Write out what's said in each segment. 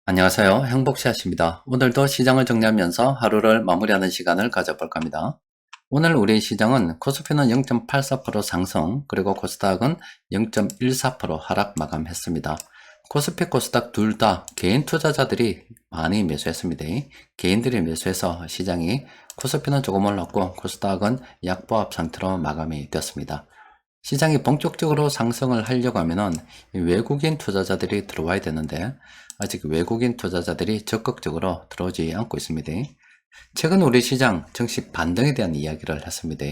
안녕하세요. 행복샷입니다. 오늘도 시장을 정리하면서 하루를 마무리하는 시간을 가져볼까 합니다. 오늘 우리 시장은 코스피는 0.84% 상승, 그리고 코스닥은 0.14% 하락 마감했습니다. 코스피, 코스닥 둘 다 개인 투자자들이 많이 매수했습니다. 개인들이 매수해서 시장이 코스피는 조금 올랐고 코스닥은 약보합 상태로 마감이 되었습니다. 시장이 본격적으로 상승을 하려고 하면은 외국인 투자자들이 들어와야 되는데 아직 외국인 투자자들이 적극적으로 들어오지 않고 있습니다. 최근 우리 시장 증시 반등에 대한 이야기를 했습니다.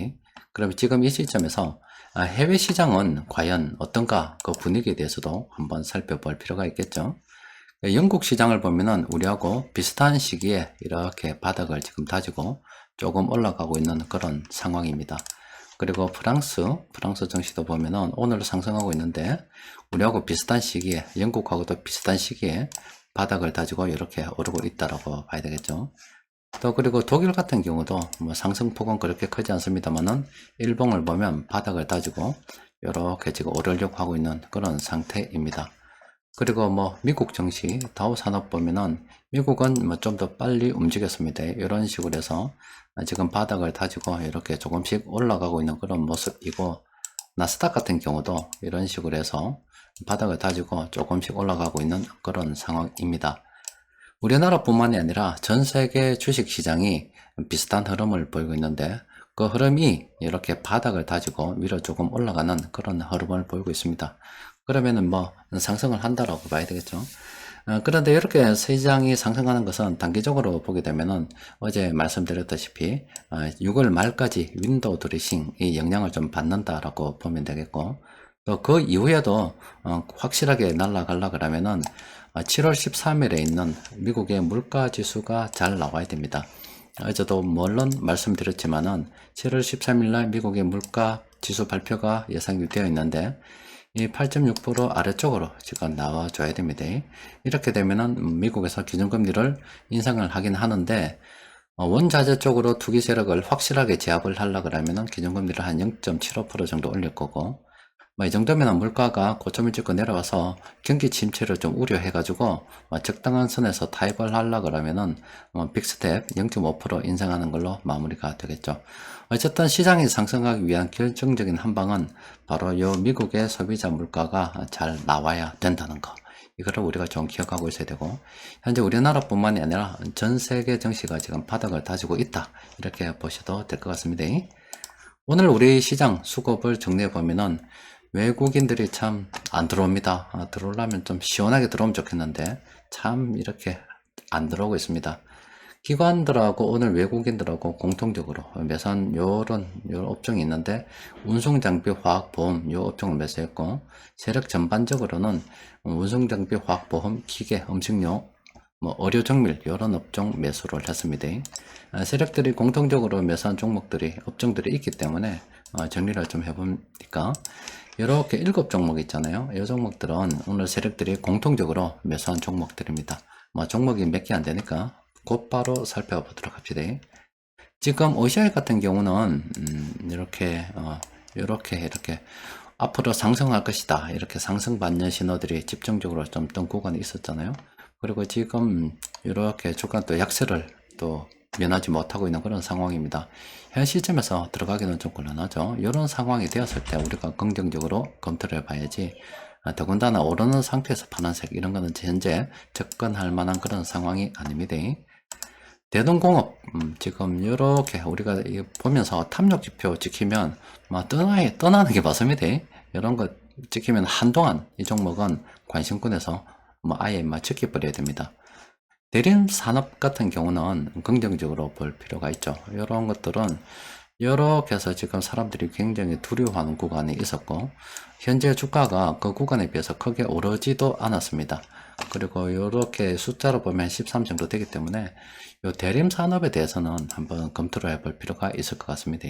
그럼 지금 이 시점에서 해외 시장은 과연 어떤가 그 분위기에 대해서도 한번 살펴볼 필요가 있겠죠. 영국 시장을 보면은 우리하고 비슷한 시기에 이렇게 바닥을 지금 다지고 조금 올라가고 있는 그런 상황입니다. 그리고 프랑스 증시도 보면은 오늘 상승하고 있는데 우리하고 비슷한 시기에 영국하고도 비슷한 시기에 바닥을 다지고 이렇게 오르고 있다라고 봐야 되겠죠. 또 그리고 독일 같은 경우도 뭐 상승폭은 그렇게 크지 않습니다만은 일봉을 보면 바닥을 다지고 이렇게 지금 오르려고 하고 있는 그런 상태입니다. 그리고 뭐 미국 증시 다우 산업 보면은 미국은 뭐 좀 더 빨리 움직였습니다. 이런 식으로 해서 지금 바닥을 다지고 이렇게 조금씩 올라가고 있는 그런 모습이고, 나스닥 같은 경우도 이런 식으로 해서 바닥을 다지고 조금씩 올라가고 있는 그런 상황입니다. 우리나라뿐만이 아니라 전 세계 주식 시장이 비슷한 흐름을 보이고 있는데, 그 흐름이 이렇게 바닥을 다지고 위로 조금 올라가는 그런 흐름을 보이고 있습니다. 그러면은 뭐 상승을 한다라고 봐야 되겠죠. 그런데 이렇게 시장이 상승하는 것은 단기적으로 보게 되면은 어제 말씀드렸다시피 6월 말까지 윈도우 드레싱이 영향을 좀 받는다라고 보면 되겠고, 또 그 이후에도 확실하게 날아가려 그러면은 7월 13일에 있는 미국의 물가 지수가 잘 나와야 됩니다. 어제도 물론 말씀드렸지만은 7월 13일 날 미국의 물가 지수 발표가 예상이 되어 있는데 이 8.6% 아래쪽으로 지금 나와줘야 됩니다. 이렇게 되면은 미국에서 기준금리를 인상을 하긴 하는데 원자재 쪽으로 투기 세력을 확실하게 제압을 하려고 그러면은 기준금리를 한 0.75% 정도 올릴 거고, 뭐 이 정도면 물가가 고점을 찍고 내려와서 경기 침체를 좀 우려해가지고 적당한 선에서 타입을 하려고 그러면은 빅스텝 0.5% 인상하는 걸로 마무리가 되겠죠. 어쨌든 시장이 상승하기 위한 결정적인 한 방은 바로 요 미국의 소비자 물가가 잘 나와야 된다는 거. 이거를 우리가 좀 기억하고 있어야 되고, 현재 우리나라뿐만이 아니라 전 세계 증시가 지금 바닥을 다지고 있다, 이렇게 보셔도 될 것 같습니다. 오늘 우리 시장 수급을 정리해 보면은 외국인들이 참 안 들어옵니다. 들어오려면 좀 시원하게 들어오면 좋겠는데 참 이렇게 안 들어오고 있습니다. 기관들하고 오늘 외국인들하고 공통적으로 매수한 요런 업종이 있는데, 운송장비, 화학보험 요 업종을 매수했고, 세력 전반적으로는 운송장비, 화학보험, 기계, 음식료, 뭐 의료정밀 이런 업종 매수를 했습니다. 세력들이 공통적으로 매수한 종목들이 업종들이 있기 때문에 정리를 좀 해보니까 이렇게 7종목 있잖아요. 이 종목들은 오늘 세력들이 공통적으로 매수한 종목들입니다. 뭐 종목이 몇 개 안 되니까 곧바로 살펴보도록 합시다. 지금 OCI 같은 경우는 이렇게 앞으로 상승할 것이다, 이렇게 상승 반전 신호들이 집중적으로 좀 뜬 구간이 있었잖아요. 그리고 지금 이렇게 주가 또 약세를 또 면하지 못하고 있는 그런 상황입니다. 현 시점에서 들어가기는 좀 곤란하죠. 이런 상황이 되었을 때 우리가 긍정적으로 검토를 해봐야지, 더군다나 오르는 상태에서 파란색 이런 거는 현재 접근할 만한 그런 상황이 아닙니다. 대동공업 지금 이렇게 우리가 보면서 탐욕지표 지키면 막 떠나는 게 맞습니다. 이런 거 지키면 한동안 이 종목은 관심권에서 뭐 아예 막 지켜버려야 됩니다. 대림 산업 같은 경우는 긍정적으로 볼 필요가 있죠. 이런 것들은 이렇게 해서 지금 사람들이 굉장히 두려워하는 구간이 있었고, 현재 주가가 그 구간에 비해서 크게 오르지도 않았습니다. 그리고 이렇게 숫자로 보면 13 정도 되기 때문에 이 대림 산업에 대해서는 한번 검토를 해볼 필요가 있을 것 같습니다.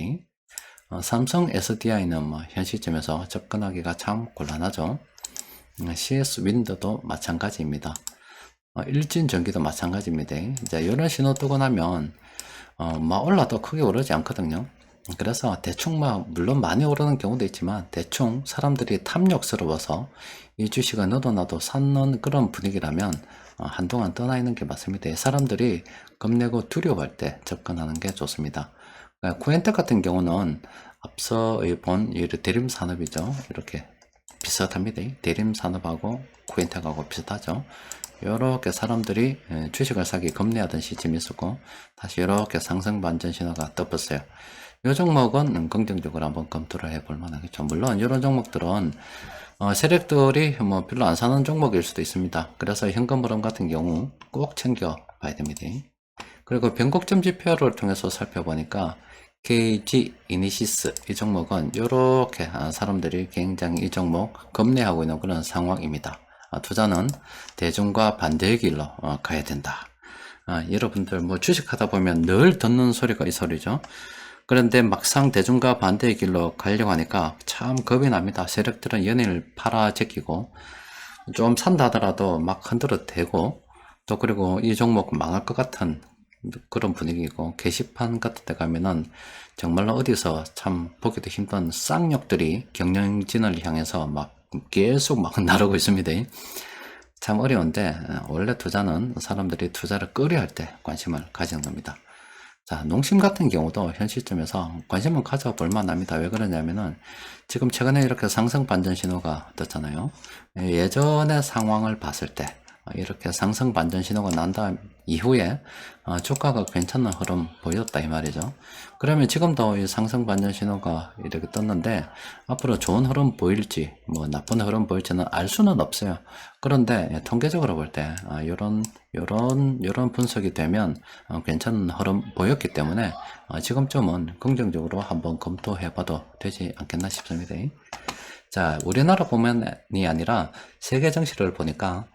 삼성 SDI는 뭐 현 시점에서 접근하기가 참 곤란하죠. CS 윈드도 마찬가지입니다. 일진전기도 마찬가지입니다. 이제 이런 신호 뜨고 나면 막 올라도 크게 오르지 않거든요. 그래서 대충 물론 많이 오르는 경우도 있지만 대충 사람들이 탐욕스러워서 이 주식은 너도 나도 사는 그런 분위기라면 한동안 떠나 있는 게 맞습니다. 사람들이 겁내고 두려워할 때 접근하는 게 좋습니다. 코인텍 같은 경우는 앞서 본 대림 산업이죠. 이렇게 비슷합니다. 대림 산업하고 코인텍하고 비슷하죠. 이렇게 사람들이 주식을 사기 겁내하던 시점이 있었고 다시 이렇게 상승 반전 신호가 떴었어요. 이 종목은 긍정적으로 한번 검토를 해볼 만하겠죠. 물론 이런 종목들은 세력들이 뭐 별로 안 사는 종목일 수도 있습니다. 그래서 현금 흐름 같은 경우 꼭 챙겨 봐야 됩니다. 그리고 변곡점 지표를 통해서 살펴보니까 KG 이니시스 이 종목은 이렇게 사람들이 굉장히 이 종목 겁내하고 있는 그런 상황입니다. 투자는 대중과 반대의 길로 가야 된다. 여러분들 뭐 주식하다 보면 늘 듣는 소리가 이 소리죠. 그런데 막상 대중과 반대의 길로 가려고 하니까 참 겁이 납니다. 세력들은 연일 팔아 제끼고 좀 산다 하더라도 막 흔들어 대고 또 그리고 이 종목 망할 것 같은 그런 분위기고 게시판 같은 데 가면은 정말로 어디서 참 보기도 힘든 쌍욕들이 경영진을 향해서 막 계속 막 나르고 있습니다. 참 어려운데 원래 투자는 사람들이 투자를 꺼려할 때 관심을 가지는 겁니다. 자, 농심 같은 경우도 현 시점에서 관심을 가져볼 만합니다. 왜 그러냐면은 지금 최근에 이렇게 상승 반전 신호가 떴잖아요. 예전의 상황을 봤을 때 이렇게 상승 반전 신호가 난 다음 이후에 주가가 괜찮은 흐름 보였다 이 말이죠. 그러면 지금도 이 상승 반전 신호가 이렇게 떴는데 앞으로 좋은 흐름 보일지 뭐 나쁜 흐름 보일지는 알 수는 없어요. 그런데 통계적으로 볼 때 요런 분석이 되면 괜찮은 흐름 보였기 때문에 지금쯤은 긍정적으로 한번 검토해 봐도 되지 않겠나 싶습니다. 자, 우리나라 뿐만이 아니라 세계 정시를 보니까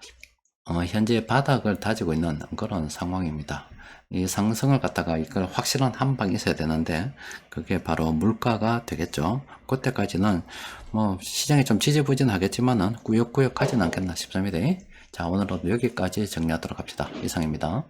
현재 바닥을 다지고 있는 그런 상황입니다. 이 상승을 갖다가 이걸 확실한 한 방이 있어야 되는데 그게 바로 물가가 되겠죠. 그때까지는 뭐 시장이 좀 지지부진하겠지만은 꾸역꾸역 가진 않겠나 싶습니다. 자, 오늘은 여기까지 정리하도록 합시다. 이상입니다.